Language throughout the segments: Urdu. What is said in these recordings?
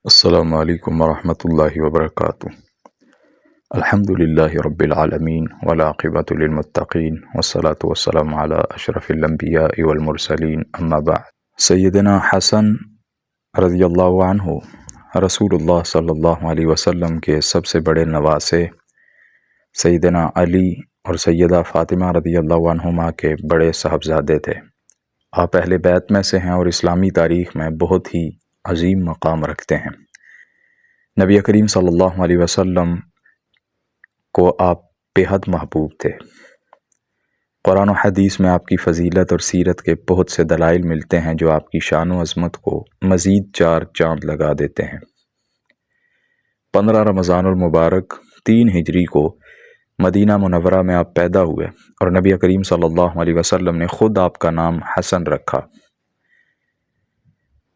السلام علیکم ورحمۃ اللہ وبرکاتہ۔ الحمد للہ رب العالمین والعاقبۃ للمتقین والصلاة والسلام علی اشرف الانبیاء والمرسلین اما بعد۔ سیدنا حسن رضی اللہ عنہ رسول اللہ صلی اللہ علیہ وسلم کے سب سے بڑے نواسے، سیدنا علی اور سیدہ فاطمہ رضی اللہ عنہما کے بڑے صاحبزادے تھے۔ آپ اہل بیت میں سے ہیں اور اسلامی تاریخ میں بہت ہی عظیم مقام رکھتے ہیں۔ نبی کریم صلی اللہ علیہ وسلم کو آپ بے حد محبوب تھے۔ قرآن و حدیث میں آپ کی فضیلت اور سیرت کے بہت سے دلائل ملتے ہیں جو آپ کی شان و عظمت کو مزید 4 چاند لگا دیتے ہیں۔ 15 رمضان المبارک 3 ہجری کو مدینہ منورہ میں آپ پیدا ہوئے اور نبی کریم صلی اللہ علیہ وسلم نے خود آپ کا نام حسن رکھا۔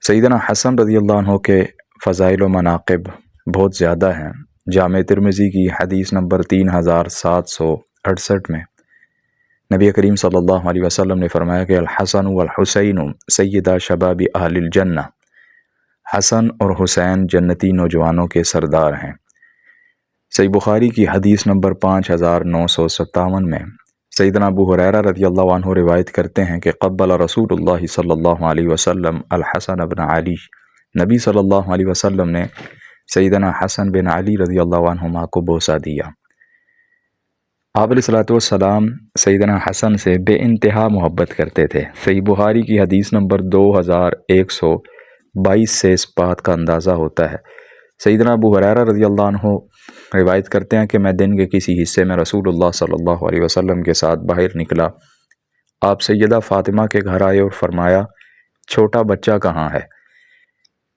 سیدنا حسن رضی اللہ عنہ کے فضائل و مناقب بہت زیادہ ہیں۔ جامع ترمذی کی حدیث نمبر 3768 میں نبی کریم صلی اللہ علیہ وسلم نے فرمایا کہ الحسن والحسین سیدہ شباب اہل الجنہ، حسن اور حسین جنتی نوجوانوں کے سردار ہیں۔ صحیح بخاری کی حدیث نمبر 5957 میں سیدنا ابو ہریرہ رضی اللہ عنہ روایت کرتے ہیں کہ قبل رسول اللہ صلی اللہ علیہ وسلم الحسن بن علی، نبی صلی اللہ علیہ وسلم نے سیدنا حسن بن علی رضی اللہ عنہما کو بوسہ دیا۔ آپ علیہ الصلوۃ والسلام سیدنا حسن سے بے انتہا محبت کرتے تھے۔ صحیح بخاری کی حدیث نمبر 2122 سے اس بات کا اندازہ ہوتا ہے۔ سیدنا ابو ہریرہ رضی اللہ عنہ روایت کرتے ہیں کہ میں دن کے کسی حصے میں رسول اللہ صلی اللہ علیہ وسلم کے ساتھ باہر نکلا۔ آپ سیدہ فاطمہ کے گھر آئے اور فرمایا، چھوٹا بچہ کہاں ہے؟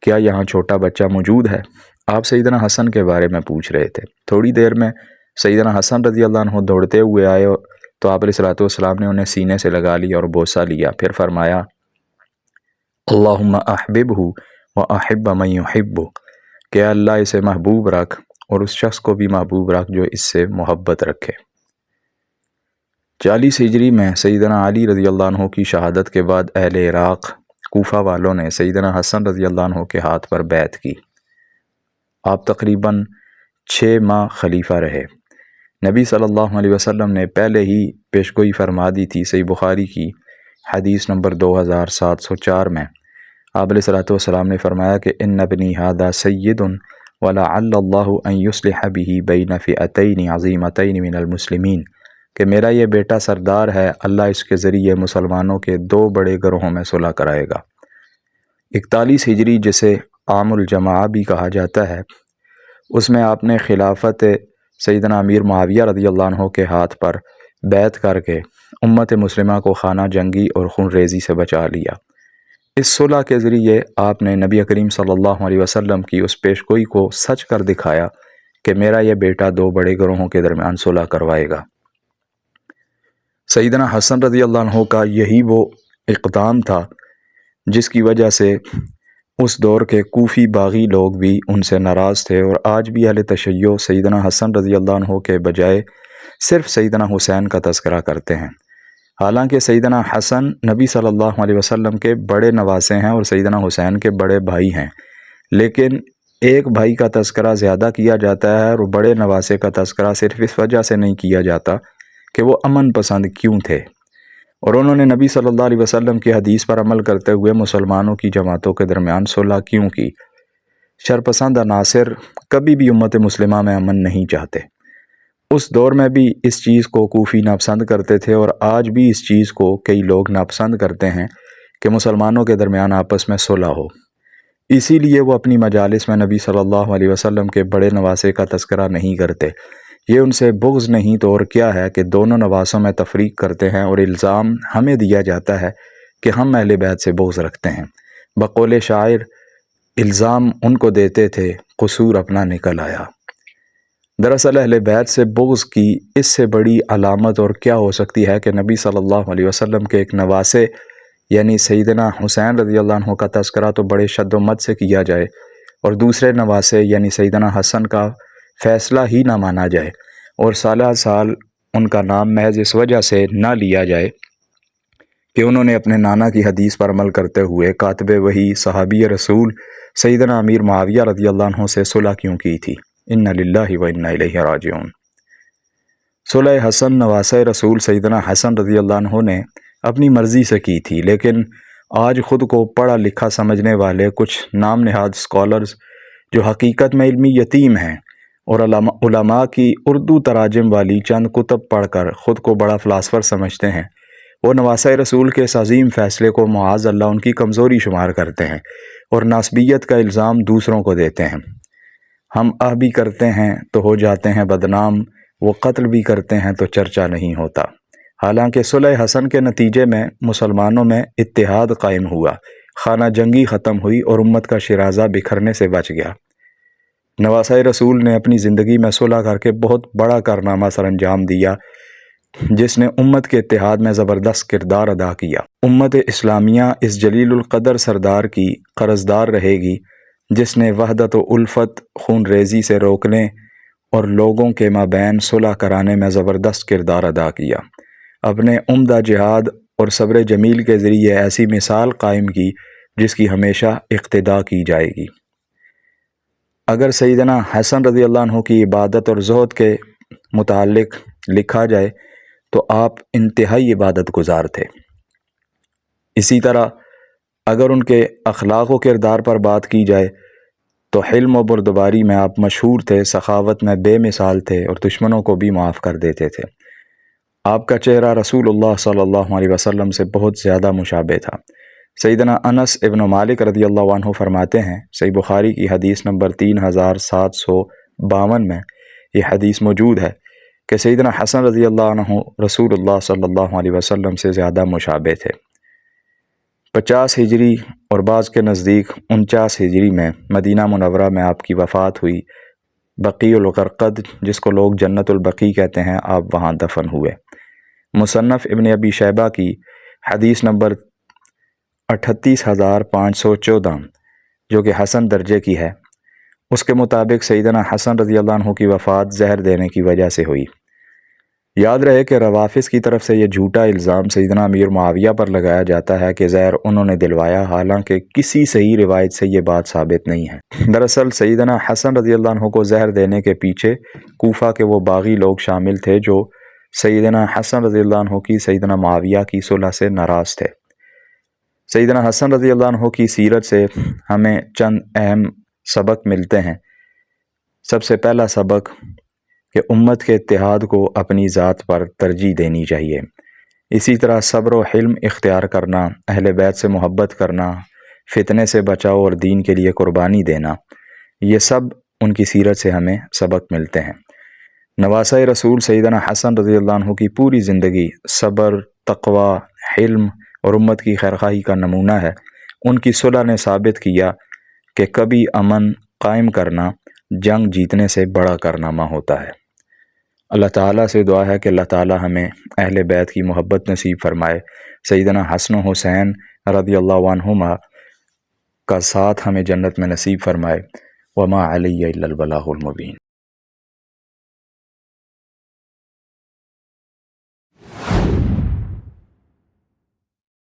کیا یہاں چھوٹا بچہ موجود ہے؟ آپ سیدنا حسن کے بارے میں پوچھ رہے تھے۔ تھوڑی دیر میں سیدنا حسن رضی اللہ عنہ دوڑتے ہوئے آئے تو آپ علیہ الصلوۃ والسلام نے انہیں سینے سے لگا لیا اور بوسہ لیا، پھر فرمایا، اللہم احببہ واحب من یحبہ، کہ اللہ اسے محبوب رکھ اور اس شخص کو بھی محبوب رکھ جو اس سے محبت رکھے۔ 40 ہجری میں سیدنا علی رضی اللہ عنہ کی شہادت کے بعد اہل عراق کوفہ والوں نے سیدنا حسن رضی اللہ عنہ کے ہاتھ پر بیعت کی۔ آپ تقریباً 6 ماہ خلیفہ رہے۔ نبی صلی اللہ علیہ وسلم نے پہلے ہی پیشگوئی فرما دی تھی۔ صحیح بخاری کی حدیث نمبر 2704 میں آپ علیہ الصلوۃ والسلام نے فرمایا کہ ان ابنی ھذا سید ولعل اللہ ان یصلح بہ بین فئتین عظیمتین من المسلمین، کہ میرا یہ بیٹا سردار ہے، اللہ اس کے ذریعے مسلمانوں کے 2 بڑے گروہوں میں صلح کرائے گا۔ 41 ہجری جسے عام الجماعہ بھی کہا جاتا ہے، اس میں آپ نے خلافت سیدنا امیر معاویہ رضی اللہ عنہ کے ہاتھ پر بیعت کر کے امت مسلمہ کو خانہ جنگی اور خون ریزی سے بچا لیا۔ اس صلح کے ذریعے آپ نے نبی کریم صلی اللہ علیہ وسلم کی اس پیشگوئی کو سچ کر دکھایا کہ میرا یہ بیٹا 2 بڑے گروہوں کے درمیان صلح کروائے گا۔ سیدنا حسن رضی اللہ عنہ کا یہی وہ اقدام تھا جس کی وجہ سے اس دور کے کوفی باغی لوگ بھی ان سے ناراض تھے، اور آج بھی اہل تشیع سیدنا حسن رضی اللہ عنہ کے بجائے صرف سیدنا حسین کا تذکرہ کرتے ہیں۔ حالانکہ سیدنا حسن نبی صلی اللہ علیہ وسلم کے بڑے نواسے ہیں اور سیدنا حسین کے بڑے بھائی ہیں، لیکن ایک بھائی کا تذکرہ زیادہ کیا جاتا ہے اور بڑے نواسے کا تذکرہ صرف اس وجہ سے نہیں کیا جاتا کہ وہ امن پسند کیوں تھے اور انہوں نے نبی صلی اللہ علیہ وسلم کی حدیث پر عمل کرتے ہوئے مسلمانوں کی جماعتوں کے درمیان صلح کیوں کی۔ شرپسند عناصر کبھی بھی امت مسلمہ میں امن نہیں چاہتے۔ اس دور میں بھی اس چیز کو کوفی ناپسند کرتے تھے اور آج بھی اس چیز کو کئی لوگ ناپسند کرتے ہیں کہ مسلمانوں کے درمیان آپس میں صلح ہو۔ اسی لیے وہ اپنی مجالس میں نبی صلی اللہ علیہ وسلم کے بڑے نواسے کا تذکرہ نہیں کرتے۔ یہ ان سے بغض نہیں تو اور کیا ہے کہ دونوں نواسوں میں تفریق کرتے ہیں اور الزام ہمیں دیا جاتا ہے کہ ہم اہل بیت سے بغض رکھتے ہیں۔ بقول شاعر، الزام ان کو دیتے تھے، قصور اپنا نکل آیا۔ دراصل اہل بیت سے بغض کی اس سے بڑی علامت اور کیا ہو سکتی ہے کہ نبی صلی اللہ علیہ وسلم کے ایک نواسے یعنی سیدنا حسین رضی اللہ عنہ کا تذکرہ تو بڑے شد و مت سے کیا جائے اور دوسرے نواسے یعنی سیدنا حسن کا فیصلہ ہی نہ مانا جائے اور سالہ سال ان کا نام محض اس وجہ سے نہ لیا جائے کہ انہوں نے اپنے نانا کی حدیث پر عمل کرتے ہوئے کاتب وحی صحابی رسول سیدنا امیر معاویہ رضی اللہ عنہ سے صلح کیوں کی تھی؟ انا للہ و انا الیہ راجعون۔ صلح حسن نواسۂ رسول سیدنا حسن رضی اللہ عنہ نے اپنی مرضی سے کی تھی، لیکن آج خود کو پڑھا لکھا سمجھنے والے کچھ نام نہاد اسکالرز جو حقیقت میں علمی یتیم ہیں اور علماء کی اردو تراجم والی چند کتب پڑھ کر خود کو بڑا فلاسفر سمجھتے ہیں، وہ نواسۂ رسول کے اس عظیم فیصلے کو معاذ اللہ ان کی کمزوری شمار کرتے ہیں اور ناسبیت کا الزام دوسروں کو دیتے ہیں۔ ہم بھی کرتے ہیں تو ہو جاتے ہیں بدنام، وہ قتل بھی کرتے ہیں تو چرچا نہیں ہوتا۔ حالانکہ صلح حسن کے نتیجے میں مسلمانوں میں اتحاد قائم ہوا، خانہ جنگی ختم ہوئی اور امت کا شیرازہ بکھرنے سے بچ گیا۔ نواسۂ رسول نے اپنی زندگی میں صلح کر کے بہت بڑا کارنامہ سر انجام دیا، جس نے امت کے اتحاد میں زبردست کردار ادا کیا۔ امت اسلامیہ اس جلیل القدر سردار کی قرضدار رہے گی جس نے وحدت و الفت خون ریزی سے روکنے اور لوگوں کے مابین صلح کرانے میں زبردست کردار ادا کیا، اپنے عمدہ جہاد اور صبر جمیل کے ذریعے ایسی مثال قائم کی جس کی ہمیشہ اقتداء کی جائے گی۔ اگر سیدنا حسن رضی اللہ عنہ کی عبادت اور زہد کے متعلق لکھا جائے تو آپ انتہائی عبادت گزار تھے۔ اسی طرح اگر ان کے اخلاق و کردار پر بات کی جائے تو حلم و بردباری میں آپ مشہور تھے، سخاوت میں بے مثال تھے اور دشمنوں کو بھی معاف کر دیتے تھے۔ آپ کا چہرہ رسول اللہ صلی اللہ علیہ وسلم سے بہت زیادہ مشابہ تھا۔ سیدنا انس ابن مالک رضی اللہ عنہ فرماتے ہیں، صحیح بخاری کی حدیث نمبر 3752 میں یہ حدیث موجود ہے کہ سیدنا حسن رضی اللہ عنہ رسول اللہ صلی اللہ علیہ وسلم سے زیادہ مشابہ تھے۔ 50 ہجری اور بعض کے نزدیک 49 ہجری میں مدینہ منورہ میں آپ کی وفات ہوئی۔ بقیع الغرقد جس کو لوگ جنت البقیع کہتے ہیں، آپ وہاں دفن ہوئے۔ مصنف ابن ابی شیبہ کی حدیث نمبر 38514 جو کہ حسن درجے کی ہے، اس کے مطابق سیدنا حسن رضی اللہ عنہ کی وفات زہر دینے کی وجہ سے ہوئی۔ یاد رہے کہ روافظ کی طرف سے یہ جھوٹا الزام سیدنا امیر معاویہ پر لگایا جاتا ہے کہ زہر انہوں نے دلوایا، حالانکہ کسی صحیح روایت سے یہ بات ثابت نہیں ہے۔ دراصل سیدنا حسن رضی اللہ عنہ کو زہر دینے کے پیچھے کوفہ کے وہ باغی لوگ شامل تھے جو سیدنا حسن رضی اللہ عنہ کی سیدنا معاویہ کی صلح سے ناراض تھے۔ سیدنا حسن رضی اللہ عنہ کی سیرت سے ہمیں چند اہم سبق ملتے ہیں۔ سب سے پہلا سبق کہ امت کے اتحاد کو اپنی ذات پر ترجیح دینی چاہیے۔ اسی طرح صبر و حلم اختیار کرنا، اہل بیت سے محبت کرنا، فتنے سے بچاؤ اور دین کے لیے قربانی دینا، یہ سب ان کی سیرت سے ہمیں سبق ملتے ہیں۔ نواسۂ رسول سیدنا حسن رضی اللہ عنہ کی پوری زندگی صبر، تقوی، حلم اور امت کی خیرخواہی کا نمونہ ہے۔ ان کی صلح نے ثابت کیا کہ کبھی امن قائم کرنا جنگ جیتنے سے بڑا کارنامہ ہوتا ہے۔ اللہ تعالیٰ سے دعا ہے کہ اللہ تعالیٰ ہمیں اہل بیت کی محبت نصیب فرمائے، سیدنا حسن و حسین رضی اللہ عنہما کا ساتھ ہمیں جنت میں نصیب فرمائے۔ وما علی الا البلاغ المبین۔